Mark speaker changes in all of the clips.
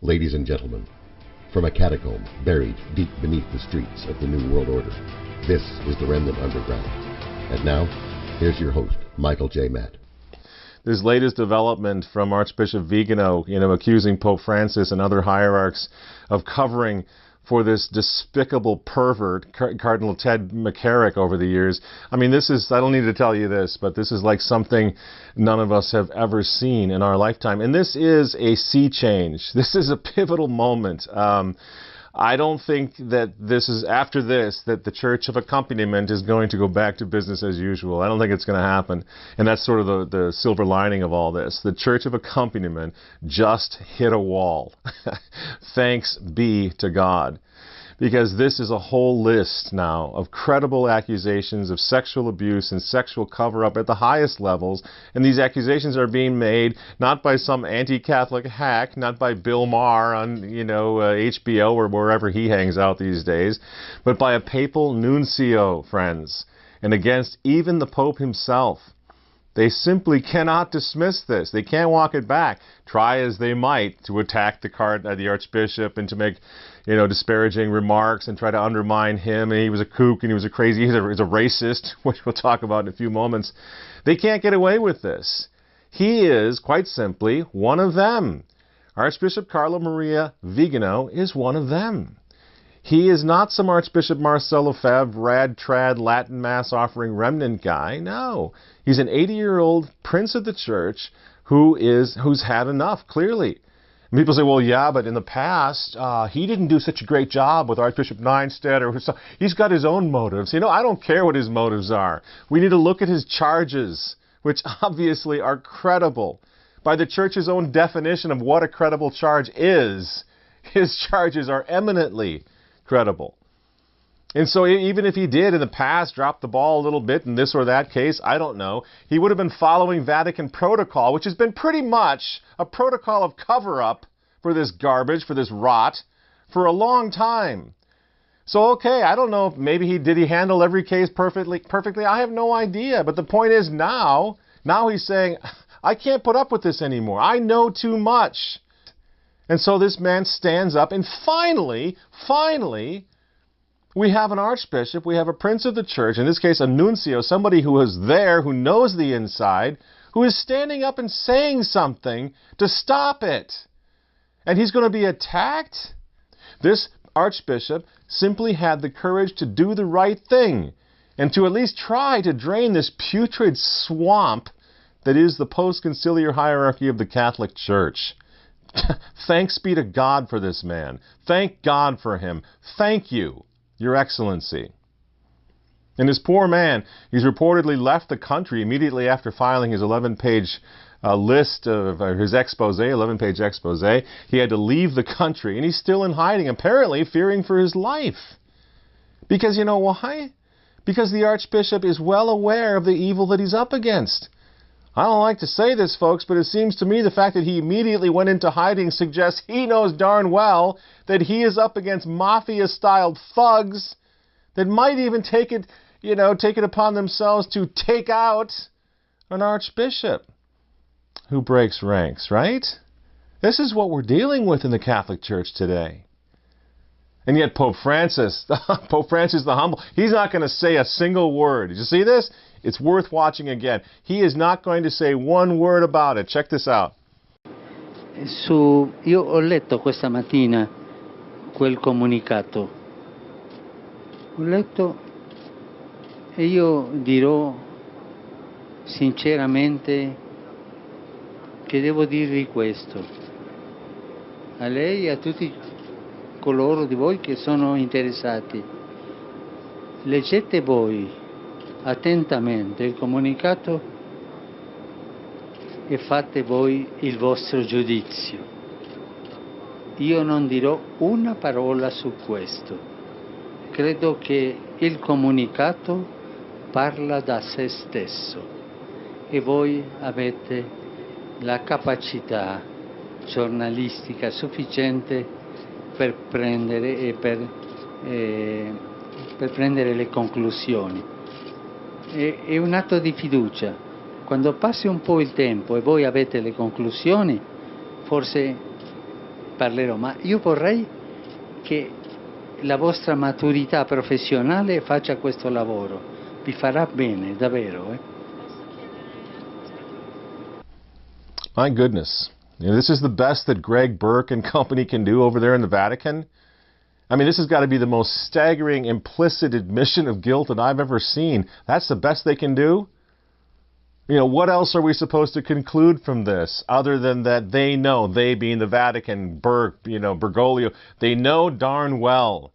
Speaker 1: Ladies and gentlemen, from a catacomb buried deep beneath the streets of the New World Order, this is the Remnant Underground. And now, here's your host, Michael J. Matt.
Speaker 2: This latest development from Archbishop Vigano, accusing Pope Francis and other hierarchs of covering for this despicable pervert, Cardinal Ted McCarrick, over the years. I mean, this is, I don't need to tell you this, but this is like something none of us have ever seen in our lifetime. And this is a sea change. This is a pivotal moment. I don't think that this is, after this, that the Church of Accompaniment is going to go back to business as usual. I don't think it's going to happen. And that's sort of the silver lining of all this. The Church of Accompaniment just hit a wall. Thanks be to God. Because this is a whole list now of credible accusations of sexual abuse and sexual cover-up at the highest levels. And these accusations are being made not by some anti-Catholic hack, not by Bill Maher on, HBO or wherever he hangs out these days, but by a papal nuncio, friends, and against even the Pope himself. They simply cannot dismiss this. They can't walk it back. Try as they might to attack the Archbishop and to make, disparaging remarks and try to undermine him. And he was a kook and he was a crazy, he's a racist, which we'll talk about in a few moments. They can't get away with this. He is, quite simply, one of them. Archbishop Carlo Maria Vigano is one of them. He is not some Archbishop Marcel Lefebvre, rad-trad, Latin Mass offering remnant guy. No. He's an 80-year-old prince of the church who's had enough, clearly. And people say, well, yeah, but in the past, he didn't do such a great job with Archbishop Nienstedt. He's got his own motives. I don't care what his motives are. We need to look at his charges, which obviously are credible. By the church's own definition of what a credible charge is, his charges are eminently credible. And so even if he did in the past drop the ball a little bit in this or that case, I don't know, he would have been following Vatican protocol, which has been pretty much a protocol of cover-up for this garbage, for this rot, for a long time. So, okay, I don't know if maybe did he handle every case perfectly? I have no idea. But the point is now he's saying, I can't put up with this anymore. I know too much. And so this man stands up, and finally, we have an archbishop, we have a prince of the church, in this case a nuncio, somebody who is there, who knows the inside, who is standing up and saying something to stop it. And he's going to be attacked? This archbishop simply had the courage to do the right thing, and to at least try to drain this putrid swamp that is the post-conciliar hierarchy of the Catholic Church. Thanks be to God for this man. Thank God for him. Thank you, Your Excellency. And this poor man, he's reportedly left the country immediately after filing his 11-page list of his expose, 11-page expose. He had to leave the country, and he's still in hiding, apparently fearing for his life. Because you know why? Because the Archbishop is well aware of the evil that he's up against. I don't like to say this, folks, but it seems to me the fact that he immediately went into hiding suggests he knows darn well that he is up against mafia-styled thugs that might even take it upon themselves to take out an archbishop who breaks ranks, right? This is what we're dealing with in the Catholic Church today. And yet Pope Francis the humble, he's not going to say a single word. Did you see this? It's worth watching again. He is not going to say one word about it. Check this out.
Speaker 3: Io ho letto questa mattina quel comunicato. Ho letto e io dirò sinceramente che devo dirvi questo. A lei e a tutti coloro di voi che sono interessati. Leggete voi attentamente il comunicato e fate voi il vostro giudizio. Io non dirò una parola su questo. Credo che il comunicato parla da se stesso e voi avete la capacità giornalistica sufficiente per prendere le conclusioni. È un atto di fiducia. Quando passi un po' il tempo e voi avete le conclusioni, forse parlerò, ma io vorrei che la vostra maturità professionale faccia questo lavoro. Vi farà bene, davvero,
Speaker 2: My goodness. This is the best that Greg Burke and company can do over there in the Vatican? I mean, this has got to be the most staggering implicit admission of guilt that I've ever seen. That's the best they can do? What else are we supposed to conclude from this other than that they know, they being the Vatican, Burke, Bergoglio, they know darn well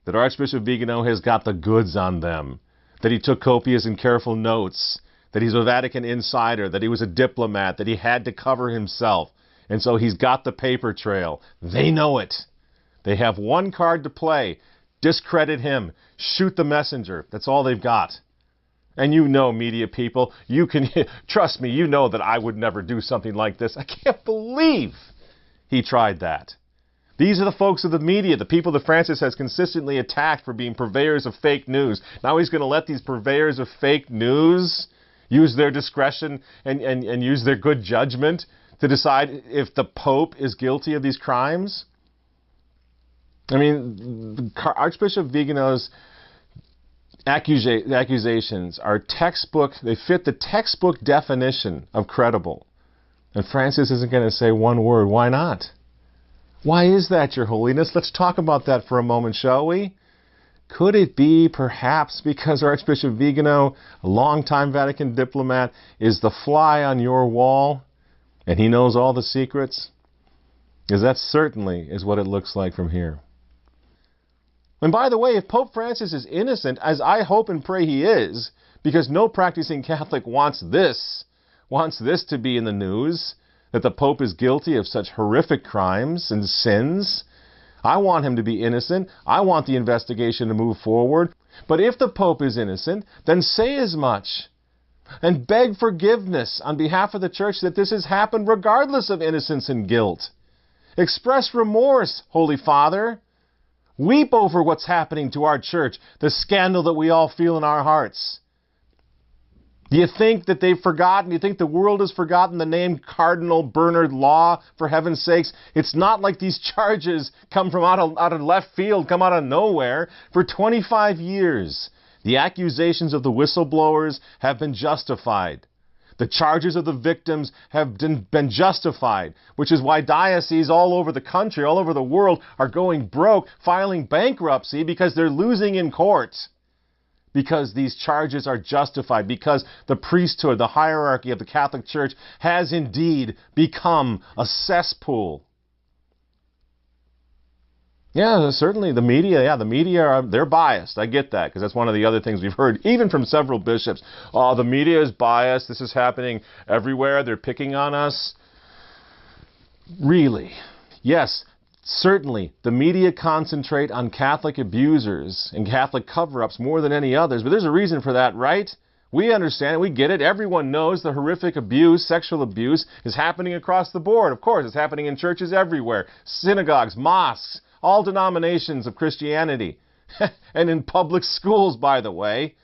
Speaker 2: that Archbishop Vigano has got the goods on them, that he took copious and careful notes, that he's a Vatican insider, that he was a diplomat, that he had to cover himself, and so he's got the paper trail. They know it. They have one card to play. Discredit him. Shoot the messenger. That's all they've got. And media people, you can, trust me, that I would never do something like this. I can't believe he tried that. These are the folks of the media, the people that Francis has consistently attacked for being purveyors of fake news. Now he's going to let these purveyors of fake news use their discretion and use their good judgment to decide if the Pope is guilty of these crimes? I mean, Archbishop Vigano's accusations are textbook, they fit the textbook definition of credible. And Francis isn't going to say one word. Why not? Why is that, Your Holiness? Let's talk about that for a moment, shall we? Could it be perhaps because Archbishop Vigano, a longtime Vatican diplomat, is the fly on your wall and he knows all the secrets? Because that certainly is what it looks like from here. And by the way, if Pope Francis is innocent, as I hope and pray he is, because no practicing Catholic wants this to be in the news, that the Pope is guilty of such horrific crimes and sins. I want him to be innocent. I want the investigation to move forward. But if the Pope is innocent, then say as much. And beg forgiveness on behalf of the Church that this has happened regardless of innocence and guilt. Express remorse, Holy Father. Weep over what's happening to our Church, the scandal that we all feel in our hearts. Do you think that they've forgotten? Do you think the world has forgotten the name Cardinal Bernard Law, for heaven's sakes? It's not like these charges come from out of left field, come out of nowhere. For 25 years, the accusations of the whistleblowers have been justified. The charges of the victims have been justified, which is why dioceses all over the country, all over the world, are going broke, filing bankruptcy because they're losing in court. Because these charges are justified, because the priesthood, the hierarchy of the Catholic Church has indeed become a cesspool. Yeah, certainly the media, they're biased. I get that, because that's one of the other things we've heard, even from several bishops. Oh, the media is biased. This is happening everywhere. They're picking on us. Really? Yes. Certainly, the media concentrate on Catholic abusers and Catholic cover-ups more than any others, but there's a reason for that, right? We understand it, we get it. Everyone knows the horrific abuse, sexual abuse, is happening across the board. Of course, it's happening in churches everywhere. Synagogues, mosques, all denominations of Christianity. And in public schools, by the way.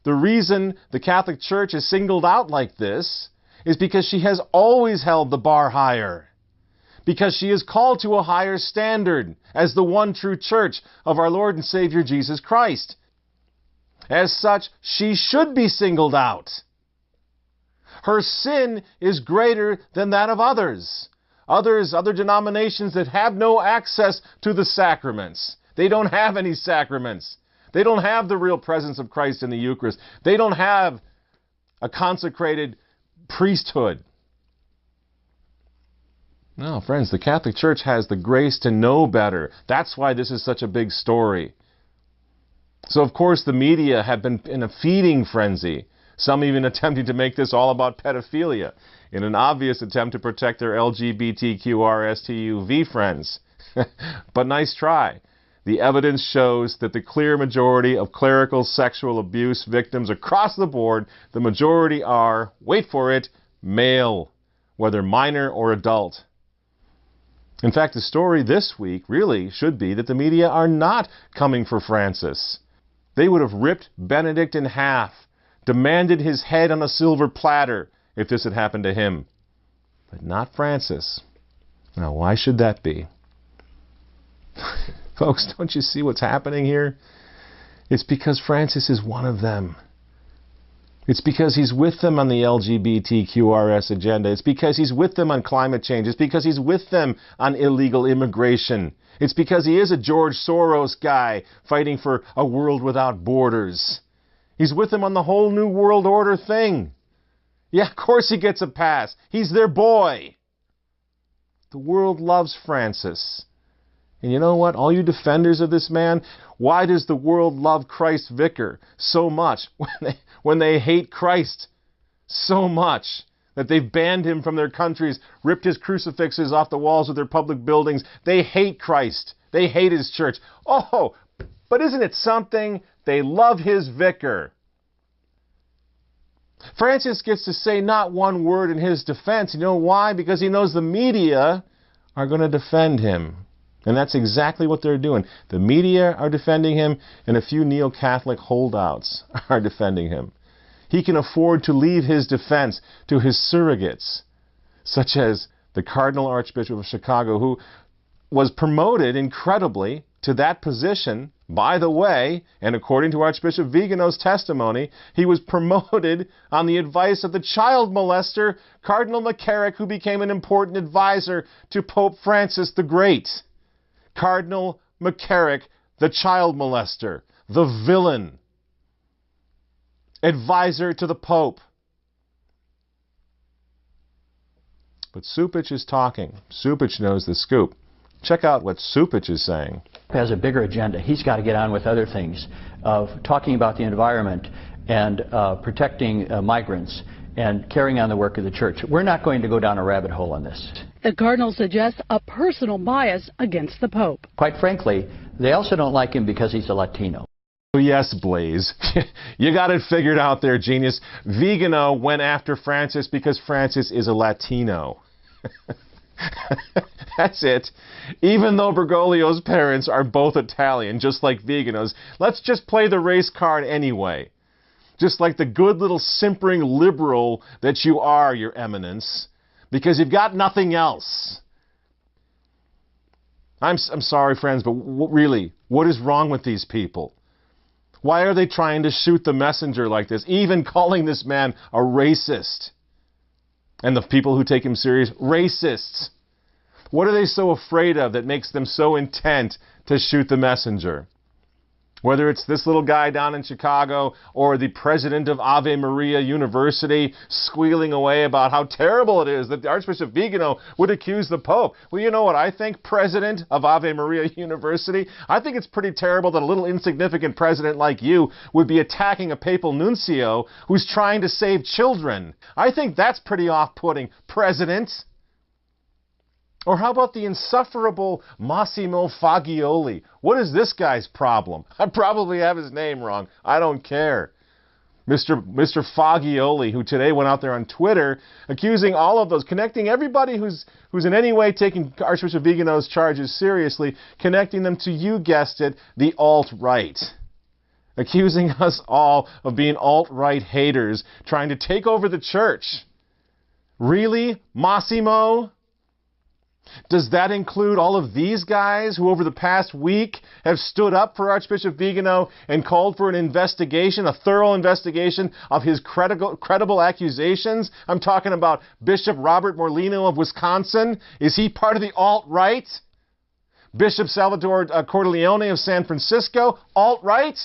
Speaker 2: The reason the Catholic Church is singled out like this is because she has always held the bar higher. Because she is called to a higher standard as the one true church of our Lord and Savior Jesus Christ. As such, she should be singled out. Her sin is greater than that of others. Other denominations that have no access to the sacraments. They don't have any sacraments. They don't have the real presence of Christ in the Eucharist. They don't have a consecrated priesthood. No, friends, the Catholic Church has the grace to know better. That's why this is such a big story. So, of course, the media have been in a feeding frenzy. Some even attempting to make this all about pedophilia in an obvious attempt to protect their LGBTQRSTUV friends. But nice try. The evidence shows that the clear majority of clerical sexual abuse victims across the board, the majority are, wait for it, male, whether minor or adult. In fact, the story this week really should be that the media are not coming for Francis. They would have ripped Benedict in half, demanded his head on a silver platter if this had happened to him. But not Francis. Now, why should that be? Folks, don't you see what's happening here? It's because Francis is one of them. It's because he's with them on the LGBTQRS agenda. It's because he's with them on climate change. It's because he's with them on illegal immigration. It's because he is a George Soros guy fighting for a world without borders. He's with them on the whole New World Order thing. Yeah, of course he gets a pass. He's their boy. The world loves Francis. And you know what? All you defenders of this man, why does the world love Christ Vicar so much when they hate Christ so much that they've banned him from their countries, ripped his crucifixes off the walls of their public buildings? They hate Christ. They hate his church. Oh, but isn't it something? They love his vicar. Francis gets to say not one word in his defense. You know why? Because he knows the media are going to defend him. And that's exactly what they're doing. The media are defending him, and a few neo-Catholic holdouts are defending him. He can afford to leave his defense to his surrogates, such as the Cardinal Archbishop of Chicago, who was promoted incredibly to that position. By the way, and according to Archbishop Vigano's testimony, he was promoted on the advice of the child molester, Cardinal McCarrick, who became an important advisor to Pope Francis the Great. Cardinal McCarrick, the child molester, the villain, advisor to the Pope. But Supich is talking. Supich knows the scoop. Check out what Supich is saying.
Speaker 4: Has a bigger agenda. He's got to get on with other things of talking about the environment and protecting migrants and carrying on the work of the church. We're not going to go down a rabbit hole on this.
Speaker 5: The Cardinal suggests a personal bias against the Pope.
Speaker 4: Quite frankly, they also don't like him because he's a Latino.
Speaker 2: Yes, Blaze. You got it figured out there, genius. Vigano went after Francis because Francis is a Latino. That's it. Even though Bergoglio's parents are both Italian, just like Vigano's, let's just play the race card anyway. Just like the good little simpering liberal that you are, Your Eminence, because you've got nothing else. I'm sorry, friends, but really, what is wrong with these people? Why are they trying to shoot the messenger like this, even calling this man a racist? And the people who take him serious, racists. What are they so afraid of that makes them so intent to shoot the messenger? Whether it's this little guy down in Chicago or the president of Ave Maria University squealing away about how terrible it is that the Archbishop Vigano would accuse the Pope. Well, you know what I think, president of Ave Maria University? I think it's pretty terrible that a little insignificant president like you would be attacking a papal nuncio who's trying to save children. I think that's pretty off-putting, President. Or how about the insufferable Massimo Fagioli? What is this guy's problem? I probably have his name wrong. I don't care. Mr. Fagioli, who today went out there on Twitter accusing all of those, connecting everybody who's in any way taking Archbishop Vigano's charges seriously, connecting them to, you guessed it, the alt-right. Accusing us all of being alt-right haters, trying to take over the church. Really, Massimo? Does that include all of these guys who over the past week have stood up for Archbishop Vigano and called for an investigation, a thorough investigation of his credible accusations? I'm talking about Bishop Robert Morlino of Wisconsin. Is he part of the alt-right? Bishop Salvatore Cordileone of San Francisco, alt-right?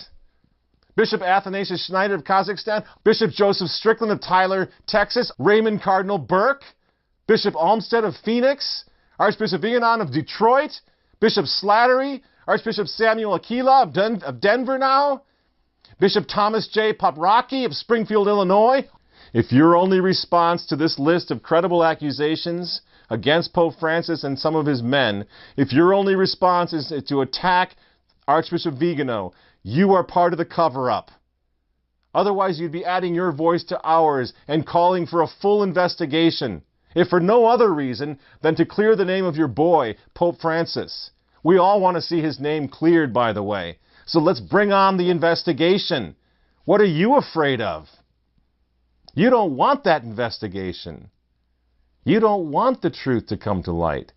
Speaker 2: Bishop Athanasius Schneider of Kazakhstan, Bishop Joseph Strickland of Tyler, Texas, Raymond Cardinal Burke, Bishop Olmsted of Phoenix, Archbishop Vigano of Detroit, Bishop Slattery, Archbishop Samuel Aquila of Denver now, Bishop Thomas J. Poprocki of Springfield, Illinois. If your only response to this list of credible accusations against Pope Francis and some of his men, if your only response is to attack Archbishop Vigano, you are part of the cover-up. Otherwise, you'd be adding your voice to ours and calling for a full investigation, if for no other reason than to clear the name of your boy, Pope Francis. We all want to see his name cleared, by the way. So let's bring on the investigation. What are you afraid of? You don't want that investigation. You don't want the truth to come to light.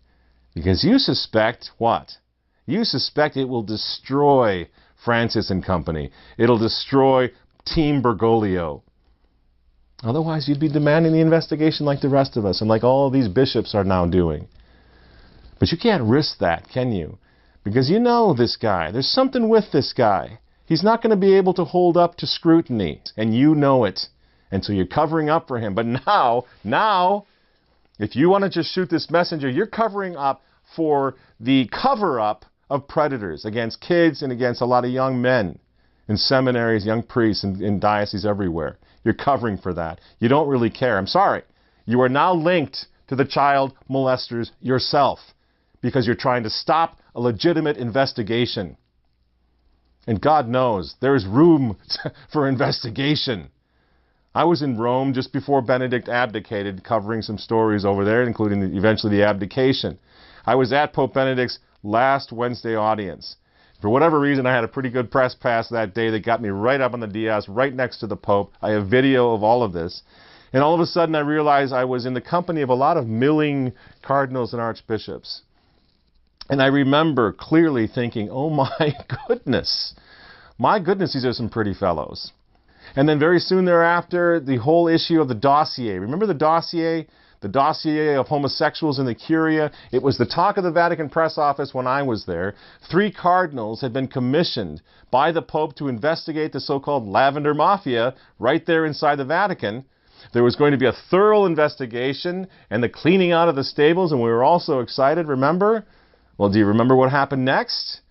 Speaker 2: Because you suspect what? you suspect it will destroy Francis and company. It'll destroy Team Bergoglio. Otherwise, you'd be demanding the investigation like the rest of us and like all of these bishops are now doing. But you can't risk that, can you? Because you know this guy. There's something with this guy. He's not going to be able to hold up to scrutiny, and you know it. And so you're covering up for him. But now, if you want to just shoot this messenger, you're covering up for the cover-up of predators against kids and against a lot of young men in seminaries, young priests, and in dioceses everywhere. You're covering for that. You don't really care. I'm sorry. You are now linked to the child molesters yourself because you're trying to stop a legitimate investigation. And God knows there's room for investigation. I was in Rome just before Benedict abdicated, covering some stories over there, including eventually the abdication. I was at Pope Benedict's last Wednesday audience. For whatever reason, I had a pretty good press pass that day that got me right up on the dais, right next to the Pope. I have video of all of this. And all of a sudden, I realized I was in the company of a lot of milling cardinals and archbishops. And I remember clearly thinking, oh my goodness, these are some pretty fellows. And then very soon thereafter, the whole issue of the dossier. Remember the dossier? The dossier of homosexuals in the Curia. It was the talk of the Vatican press office when I was there. 3 cardinals had been commissioned by the Pope to investigate the so-called Lavender Mafia right there inside the Vatican. There was going to be a thorough investigation and the cleaning out of the stables, and we were all so excited, remember? Well, do you remember what happened next?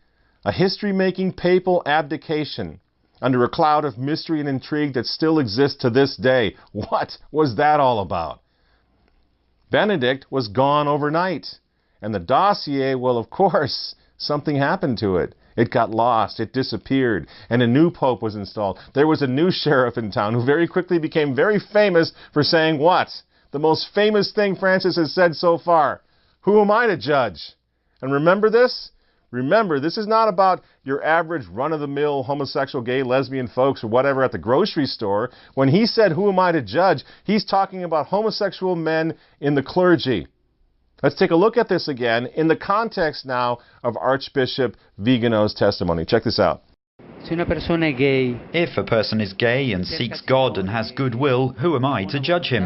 Speaker 2: A history-making papal abdication under a cloud of mystery and intrigue that still exists to this day. What was that all about? Benedict was gone overnight. And the dossier, well, of course, something happened to it. It got lost. It disappeared. And a new pope was installed. There was a new sheriff in town who very quickly became very famous for saying what? The most famous thing Francis has said so far. Who am I to judge? And remember this? Remember, this is not about your average run-of-the-mill homosexual, gay, lesbian folks or whatever at the grocery store. When he said, who am I to judge, he's talking about homosexual men in the clergy. Let's take a look at this again in the context now of Archbishop Vigano's testimony. Check this out.
Speaker 6: If a person is gay and seeks God and has goodwill, who am I to judge him?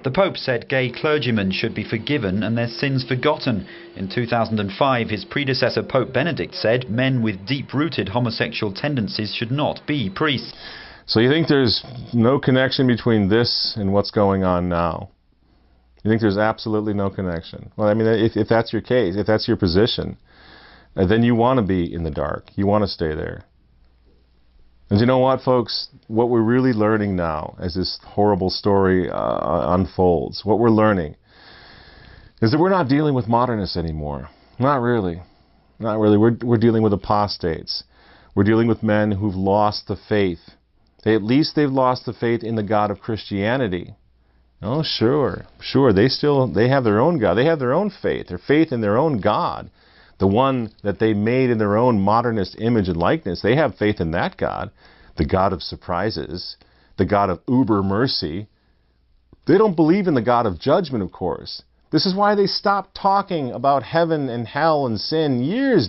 Speaker 6: The Pope said gay clergymen should be forgiven and their sins forgotten. In 2005, his predecessor Pope Benedict said men with deep-rooted homosexual tendencies should not be priests.
Speaker 2: So you think there's no connection between this and what's going on now? You think there's absolutely no connection? Well, I mean, if that's your case, if that's your position, then you want to be in the dark. You want to stay there. And you know what, folks? What we're really learning now as this horrible story unfolds, what we're learning is that we're not dealing with modernists anymore. Not really. Not really. We're dealing with apostates. We're dealing with men who've lost the faith. At least they've lost the faith in the God of Christianity. Oh, sure. They have their own God. They have their own faith. Their faith in their own God. The one that they made in their own modernist image and likeness. They have faith in that God. The God of surprises. The God of uber mercy. They don't believe in the God of judgment, of course. This is why they stopped talking about heaven and hell and sin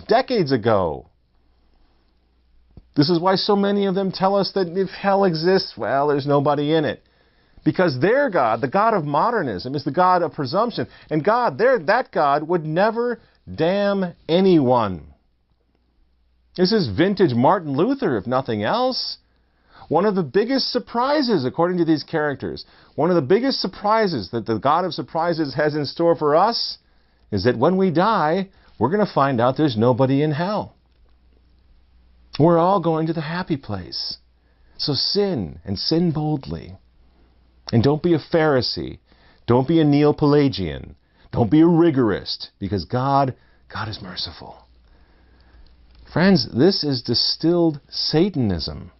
Speaker 2: decades ago. This is why so many of them tell us that if hell exists, well, there's nobody in it. Because their God, the God of modernism, is the God of presumption. And that God would never damn anyone. This is vintage Martin Luther, if nothing else. One of the biggest surprises, according to these characters, one of the biggest surprises that the God of surprises has in store for us is that when we die, we're going to find out there's nobody in hell. We're all going to the happy place. So sin, and sin boldly. And don't be a Pharisee. Don't be a Neo-Pelagian. Don't be a rigorist, because God is merciful. Friends, this is distilled Satanism.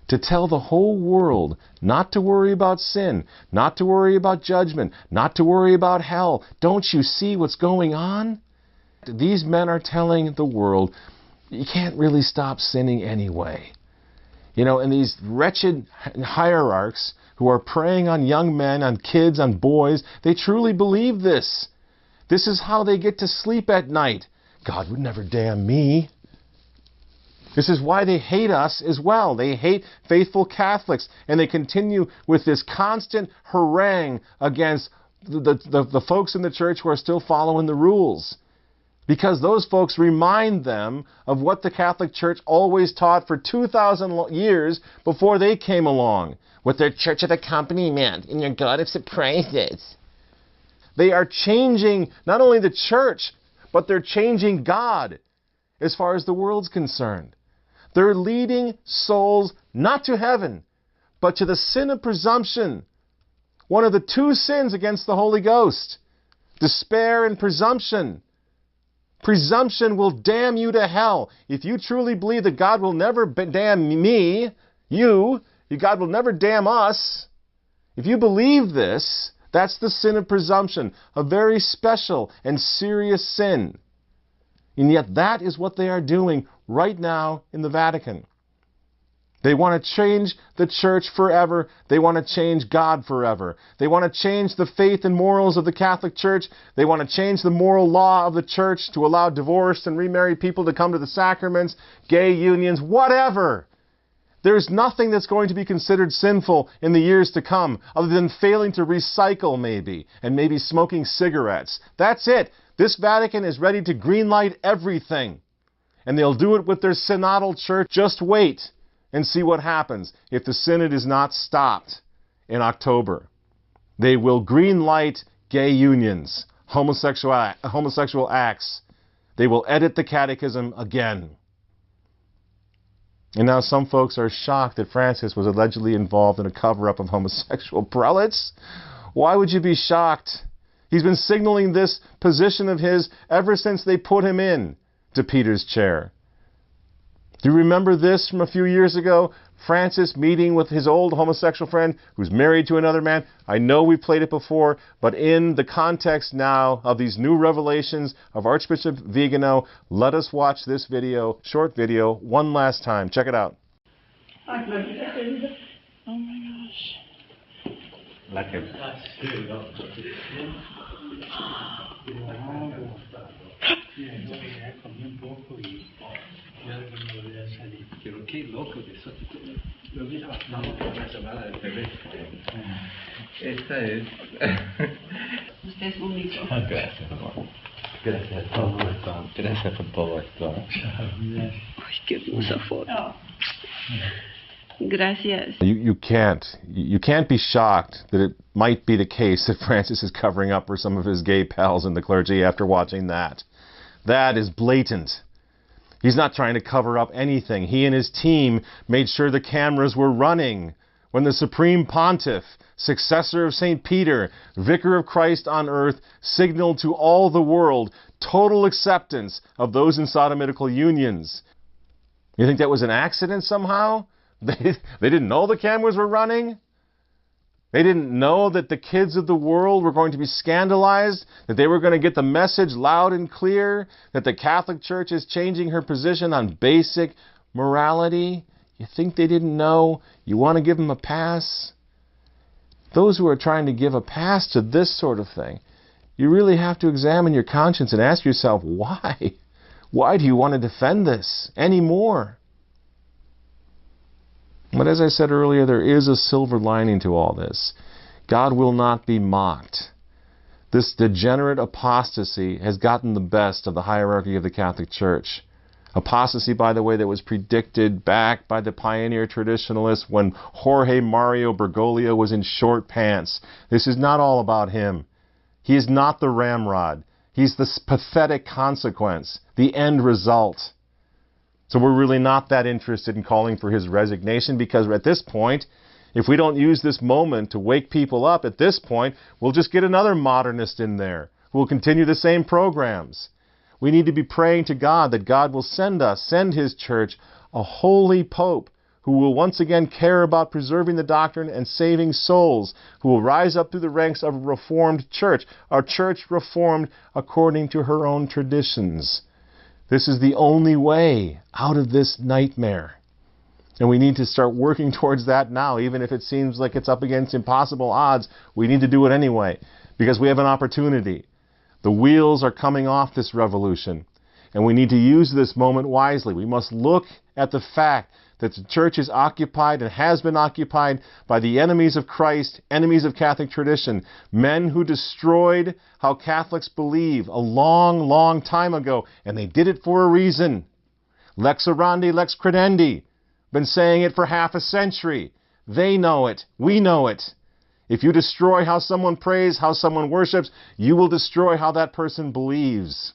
Speaker 2: To tell the whole world not to worry about sin, not to worry about judgment, not to worry about hell. Don't you see what's going on? These men are telling the world, you can't really stop sinning anyway. You know, and these wretched hierarchs who are preying on young men, on kids, on boys, they truly believe this. This is how they get to sleep at night. God would never damn me. This is why they hate us as well. They hate faithful Catholics, and they continue with this constant harangue against the folks in the church who are still following the rules. Because those folks remind them of what the Catholic Church always taught for 2,000 years before they came along, with their church of accompaniment and your God of surprises. They are changing not only the church, but they're changing God as far as the world's concerned. They're leading souls not to heaven, but to the sin of presumption. One of the two sins against the Holy Ghost. Despair and presumption. Presumption will damn you to hell. If you truly believe that God will never damn me, God will never damn us. If you believe this, that's the sin of presumption, a very special and serious sin. And yet that is what they are doing right now in the Vatican. They want to change the church forever. They want to change God forever. They want to change the faith and morals of the Catholic Church. They want to change the moral law of the church to allow divorced and remarried people to come to the sacraments, gay unions, whatever. There's nothing that's going to be considered sinful in the years to come other than failing to recycle maybe, and maybe smoking cigarettes. That's it. This Vatican is ready to greenlight everything. And they'll do it with their synodal church. Just wait and see what happens if the synod is not stopped in October. They will greenlight gay unions, homosexual acts. They will edit the catechism again. And now some folks are shocked that Francis was allegedly involved in a cover-up of homosexual prelates. Why would you be shocked? He's been signaling this position of his ever since they put him in to Peter's chair. Do you remember this from a few years ago? Francis meeting with his old homosexual friend who's married to another man. I know we played it before, but in the context now of these new revelations of Archbishop Vigano, let us watch this video, short video, one last time. Check it out.
Speaker 7: Oh my gosh.
Speaker 3: Pero qué loco que eso. Lo vi bastante con una llamada de teléfono. Esta es.
Speaker 7: Usted es único.
Speaker 3: Gracias, amor. Gracias por todo esto. Gracias por todo esto.
Speaker 7: Ay, qué hermosa foto. Gracias.
Speaker 2: You can't be shocked that it might be the case that Francis is covering up for some of his gay pals in the clergy after watching that. That is blatant. He's not trying to cover up anything. He and his team made sure the cameras were running when the Supreme Pontiff, successor of St. Peter, Vicar of Christ on earth, signaled to all the world total acceptance of those in sodomitical unions. You think that was an accident somehow? They didn't know the cameras were running? They didn't know that the kids of the world were going to be scandalized, that they were going to get the message loud and clear, that the Catholic Church is changing her position on basic morality? You think they didn't know? You want to give them a pass? Those who are trying to give a pass to this sort of thing, you really have to examine your conscience and ask yourself, why? Why do you want to defend this anymore? But as I said earlier, there is a silver lining to all this. God will not be mocked. This degenerate apostasy has gotten the best of the hierarchy of the Catholic Church. Apostasy, by the way, that was predicted back by the pioneer traditionalists when Jorge Mario Bergoglio was in short pants. This is not all about him. He is not the ramrod. He's the pathetic consequence, the end result. So we're really not that interested in calling for his resignation, because at this point, if we don't use this moment to wake people up, at this point, we'll just get another modernist in there who will continue the same programs. We need to be praying to God that God will send his church, a holy pope who will once again care about preserving the doctrine and saving souls, who will rise up through the ranks of a reformed church, a church reformed according to her own traditions. This is the only way out of this nightmare. And we need to start working towards that now, even if it seems like it's up against impossible odds. We need to do it anyway, because we have an opportunity. The wheels are coming off this revolution, and we need to use this moment wisely. We must look at the fact that the church is occupied and has been occupied by the enemies of Christ, enemies of Catholic tradition, men who destroyed how Catholics believe a long, long time ago, and they did it for a reason. Lex orandi, lex credendi. Been saying it for half a century. They know it. We know it. If you destroy how someone prays, how someone worships, you will destroy how that person believes.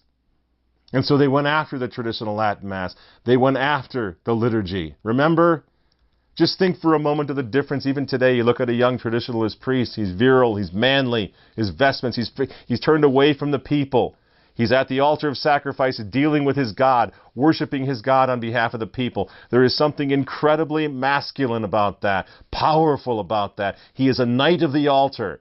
Speaker 2: And so they went after the traditional Latin Mass. They went after the liturgy. Remember? Just think for a moment of the difference. Even today, you look at a young traditionalist priest. He's virile, he's manly, his vestments, he's turned away from the people. He's at the altar of sacrifice, dealing with his God, worshiping his God on behalf of the people. There is something incredibly masculine about that, powerful about that. He is a knight of the altar.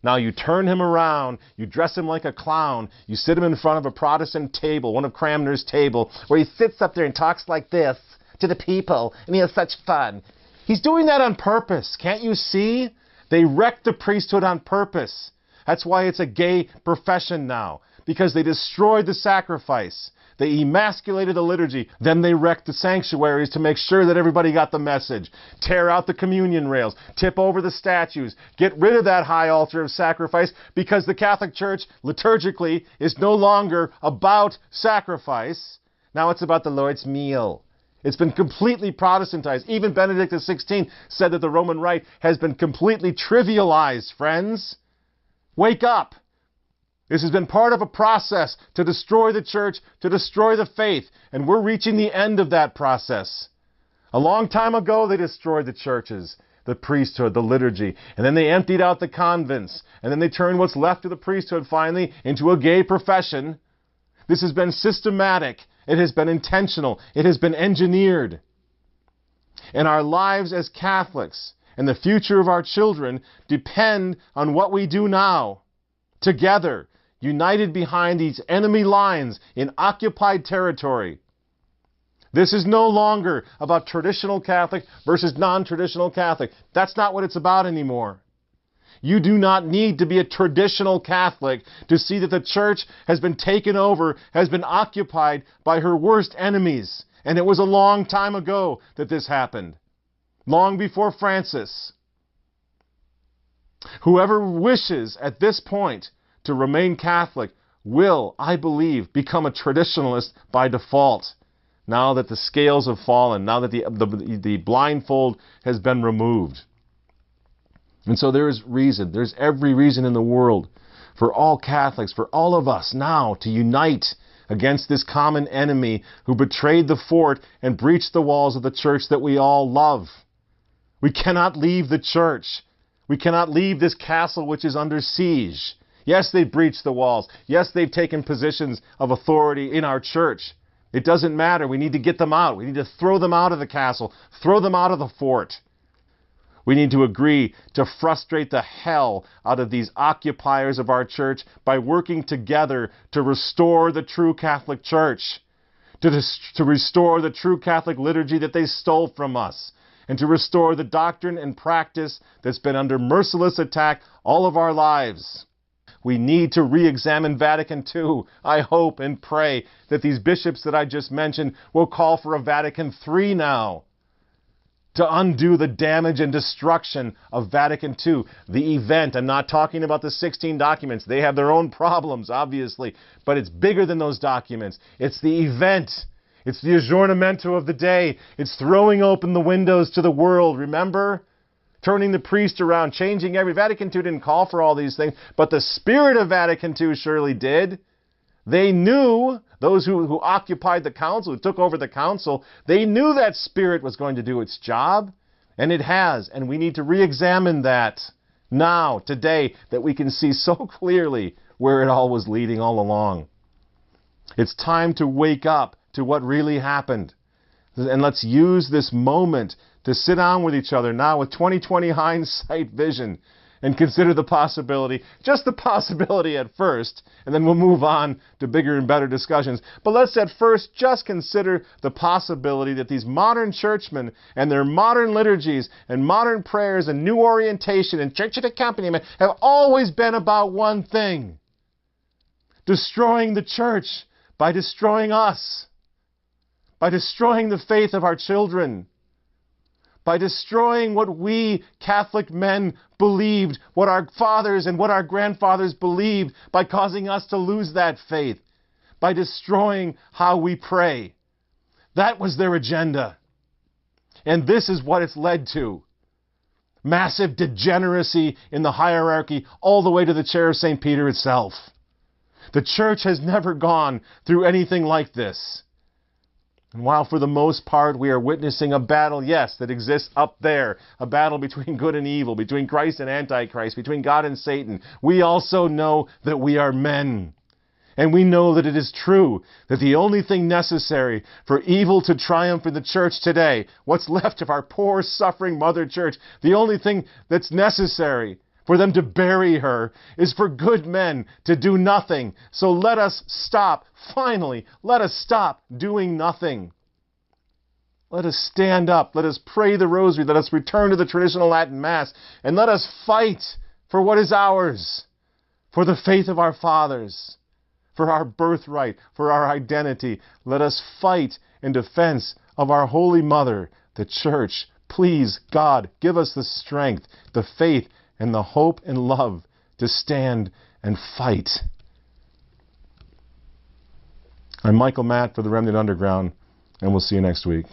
Speaker 2: Now you turn him around, you dress him like a clown, you sit him in front of a Protestant table, one of Cranmer's table, where he sits up there and talks like this to the people, and he has such fun. He's doing that on purpose, can't you see? They wrecked the priesthood on purpose. That's why it's a gay profession now, because they destroyed the sacrifice. They emasculated the liturgy. Then they wrecked the sanctuaries to make sure that everybody got the message. Tear out the communion rails. Tip over the statues. Get rid of that high altar of sacrifice, because the Catholic Church, liturgically, is no longer about sacrifice. Now it's about the Lord's meal. It's been completely Protestantized. Even Benedict XVI said that the Roman Rite has been completely trivialized, friends. Wake up. This has been part of a process to destroy the church, to destroy the faith, and we're reaching the end of that process. A long time ago, they destroyed the churches, the priesthood, the liturgy, and then they emptied out the convents, and then they turned what's left of the priesthood finally into a gay profession. This has been systematic. It has been intentional. It has been engineered. And our lives as Catholics and the future of our children depend on what we do now, together, united behind these enemy lines in occupied territory. This is no longer about traditional Catholic versus non-traditional Catholic. That's not what it's about anymore. You do not need to be a traditional Catholic to see that the church has been taken over, has been occupied by her worst enemies. And it was a long time ago that this happened. Long before Francis. Whoever wishes at this point to remain Catholic will, I believe, become a traditionalist by default. Now that the scales have fallen, now that the blindfold has been removed. And so there is reason, there's every reason in the world for all Catholics, for all of us now to unite against this common enemy who betrayed the fort and breached the walls of the church that we all love. We cannot leave the church. We cannot leave this castle which is under siege. Yes, they've breached the walls. Yes, they've taken positions of authority in our church. It doesn't matter. We need to get them out. We need to throw them out of the castle, throw them out of the fort. We need to agree to frustrate the hell out of these occupiers of our church by working together to restore the true Catholic Church, to restore the true Catholic liturgy that they stole from us, and to restore the doctrine and practice that's been under merciless attack all of our lives. We need to re-examine Vatican II. I hope and pray that these bishops that I just mentioned will call for a Vatican III now to undo the damage and destruction of Vatican II. The event, I'm not talking about the 16 documents. They have their own problems, obviously, but it's bigger than those documents. It's the event. It's the aggiornamento of the day. It's throwing open the windows to the world, remember? Turning the priest around, changing Vatican II didn't call for all these things, but the spirit of Vatican II surely did. They knew, those who occupied the council, who took over the council, they knew that spirit was going to do its job, and it has, and we need to re-examine that now, today, that we can see so clearly where it all was leading all along. It's time to wake up to what really happened. And let's use this moment to sit down with each other now with 20/20 hindsight vision and consider the possibility, just the possibility at first, and then we'll move on to bigger and better discussions. But let's at first just consider the possibility that these modern churchmen and their modern liturgies and modern prayers and new orientation and church accompaniment have always been about one thing: destroying the church by destroying us, by destroying the faith of our children, by destroying what we Catholic men believed, what our fathers and what our grandfathers believed, by causing us to lose that faith, by destroying how we pray. That was their agenda. And this is what it's led to. Massive degeneracy in the hierarchy all the way to the chair of St. Peter itself. The church has never gone through anything like this. And while for the most part we are witnessing a battle, yes, that exists up there, a battle between good and evil, between Christ and Antichrist, between God and Satan, we also know that we are men. And we know that it is true that the only thing necessary for evil to triumph in the church today, what's left of our poor, suffering Mother Church, the only thing that's necessary for them to bury her is for good men to do nothing. So let us stop, finally, let us stop doing nothing. Let us stand up, let us pray the rosary, let us return to the traditional Latin Mass, and let us fight for what is ours, for the faith of our fathers, for our birthright, for our identity. Let us fight in defense of our Holy Mother, the Church. Please, God, give us the strength, the faith, and the hope and love to stand and fight. I'm Michael Matt for the Remnant Underground, and we'll see you next week.